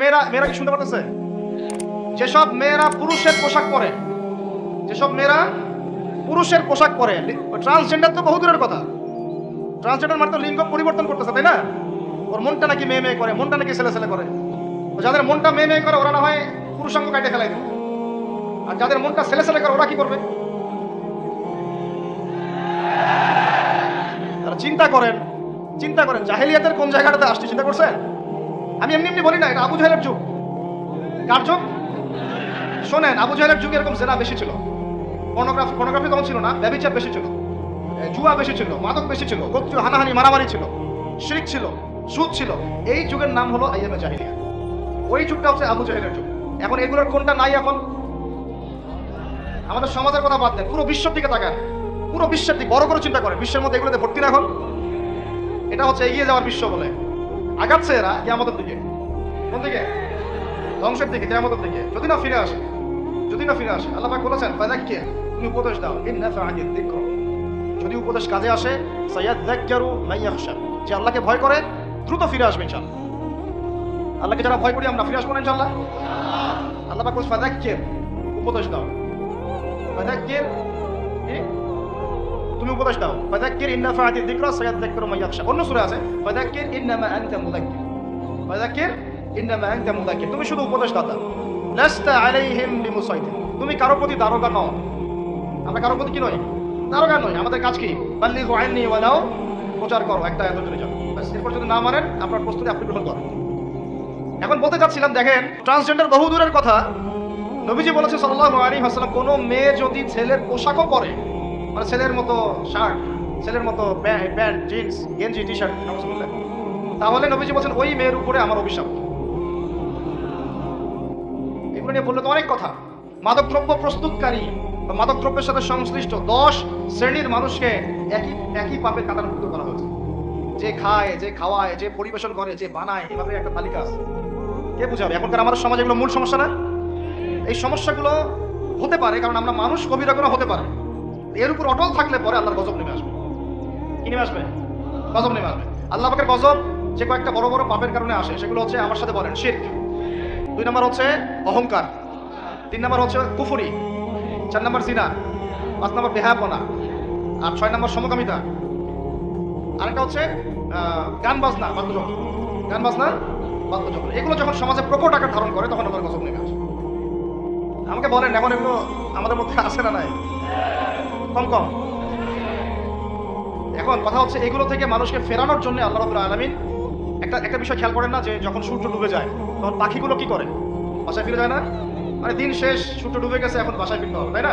মেয়েরা মেয়েরা কি শুনতে পারতেছে? যেসব মেয়েরা পুরুষের পোশাক পরে, যেসব মেয়েরা পুরুষের পোশাক পরে, ট্রান্সজেন্ডার তো বহু দূরের কথা। ট্রান্সজেন্ডার মানে তো লিঙ্গ পরিবর্তন করতেছে, তাই না? ওর মনটা নাকি মেয়ে মেয়ে করে, মনটা নাকি ছেলে ছেলে করে। যাদের মনটা মেয়ে মেয়ে করে ওরা না হয় পুরুষাঙ্গ কাটে ফেলাই দেবে, আর যাদের মনটা ছেলে ছেলে করে ওরা কি করবে? তারা চিন্তা করেন, চিন্তা করেন জাহেলিয়াতের কোন জায়গাটাতে আসছে চিন্তা করছেন? আমি এমনি এমনি বলি না, এটা আবু জাহেলের যুগ। কার যুগ? শোনেন, আবু জাহেলের যুগে এরকম জেনা বেশি ছিল, পর্নোগ্রাফি তখন ছিল না, ব্যভিচার বেশি ছিল, জুয়া বেশি ছিল, মাদক বেশি ছিল, গোত্রীয় হানাহানি মারামারি ছিল, শিরক ছিল, সুদ ছিল। এই যুগের নাম হলো আইয়ামে জাহিলিয়া। ওই যুগটা হচ্ছে আবু জাহেলের যুগ। এখন এগুলোর কোনটা নাই? এখন আমাদের সমাজের কথা বাদ দেন, পুরো বিশ্বের দিকে তাকান, পুরো বিশ্বের দিকে বড় করে চিন্তা করেন, বিশ্বের মধ্যে এগুলোতে ভর্তি না এখন? এটা হচ্ছে এগিয়ে যাওয়ার বিশ্ব বলে আগাচ্ছে এরা কিয়ামতের দিকে। কোন দিকে? ধ্বংসের দিকে, কিয়ামতের দিকে। যদি না ফিরে আসে, যদি না ফিরে আসে। আল্লাহ পাক বলেছেন ফাযাক্কির, তুমি উপদেশ দাও, ইন নাফআতিয যিকর, যদি উপদেশ কাজে আসে, সায়াযাক্কারু মান ইয়াখশা, যে আল্লাহকে ভয় করে দ্রুত ফিরে আসবে ইনশাআল্লাহ। আল্লাহকে যারা ভয় করি আমরা ফিরে আসবো না ইনশাআল্লাহ। আল্লাহ পাক বলেছেন ফাযাক্কির, উপদেশ দাও, ফাযাক্কির, তুমি উপদেশ দাও, ফাযাক্কির ইন নাফআতিয যিকরা সায়াযাক্কারু মান ইয়াখশা। অন্য সূরা আছে ফাযাক্কির ইন্নামা আনতা মুযাক্কির, ফাযাক্কির ইন্নামা আনতা মুযাক্কির, তুমি শুধু উপদেশ দাতা, লাস্তা আলাইহিম বিমুসাইতির, তুমি কারো প্রতি দারোগা নও। আমরা কারো প্রতি কি নই? দারোগা নই। আমাদের কাজ কি? বাল্লিগু আন্নী ওয়ালাউ, প্রচার করো একটা এত জোরে যাও, বাস। এরপর যদি না মানেন আপনার প্রস্তুতি আপনি গ্রহণ করেন। এখন বলতে চাচ্ছিলাম, দেখেন ট্রান্সজেন্ডার বহু দূরের কথা, নবীজি বলেছেন সাল্লাল্লাহু আলাইহি ওয়াসাল্লাম, কোন মেয়ে যদি ছেলের পোশাকও পরে, মানে ছেলের মতো শার্ট, ছেলের মতো প্যান্ট, জিন্স, গেঞ্জি, টি শার্ট, তাহলে নবীজি বলছেন ওই মেয়ের উপরে আমার অভিশাপ। এগুলো নিয়ে বললে তো অনেক কথা। মাদকদ্রব্য প্রস্তুতকারী বা মাদকদ্রব্যের সাথে সংশ্লিষ্ট 10 শ্রেণীর মানুষকে একই পাপের কাতারভুক্ত করা হয়েছে। যে খায়, যে খাওয়ায়, যে পরিবেশন করে, যে বানায়, এভাবে একটা তালিকা আছে। কে বুঝাবে? এখনকার আমাদের সমাজে এগুলো মূল সমস্যা না? এই সমস্যাগুলো হতে পারে কারণ আমরা মানুষ, কবিরা গুনাহ হতে পারে। এর উপর অটল থাকলে পরে আল্লাহর গজব নেমে আসবে। কি নেমে আসবে? গজব নেমে আসবে। আল্লাহ পাকের গজব যে কয়েকটা বড় বড় পাপের কারণে আসে, সেগুলো হচ্ছে, আমার সাথে বলেন, শিরক। 2 নম্বর হচ্ছে অহংকার, 3 নম্বর হচ্ছে কুফরি, 4 নম্বর জিনা, 5 নম্বর বেহায়াপনা, আর 6 নম্বর সমকামিতা। আরেকটা হচ্ছে গান বাজনা, বাদ্যযন্ত্র, গান বাজনা, বাদ্যযন্ত্র। এগুলো যখন সমাজে প্রকট আকার ধারণ করে তখন আল্লাহর গজব নেমে আসে। আমাকে বলেন, এখন এগুলো আমাদের মধ্যে আছে না নাই? কম কম। এখন কথা হচ্ছে, এগুলো থেকে মানুষকে ফেরানোর জন্য আল্লাহ রাব্বুল আলামিন একটা বিষয় খেয়াল করেন না, যে যখন সূর্য ডুবে যায় তখন পাখিগুলো কি করে? বাসায় ফিরে যায় না? মানে দিন শেষ, সূর্য ডুবে গেছে, এখন বাসায় ফিরতে হবে, তাই না?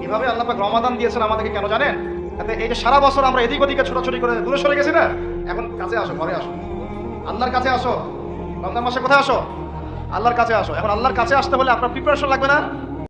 এভাবে আল্লাহ পাক রমাদান দিয়েছেন আমাদেরকে, কেন জানেন? তাতে এই যে সারা বছর আমরা এদিক ওদিকে ছোটাছুটি করে দূরে সরে গেছি না, এখন কাছে আসো, ঘরে আসো, আল্লাহর কাছে আসো। রমজান মাসে কোথায় আসো? আল্লাহর কাছে আসো। এখন আল্লাহর কাছে আসতে হলে আপনার প্রিপারেশন লাগবে না?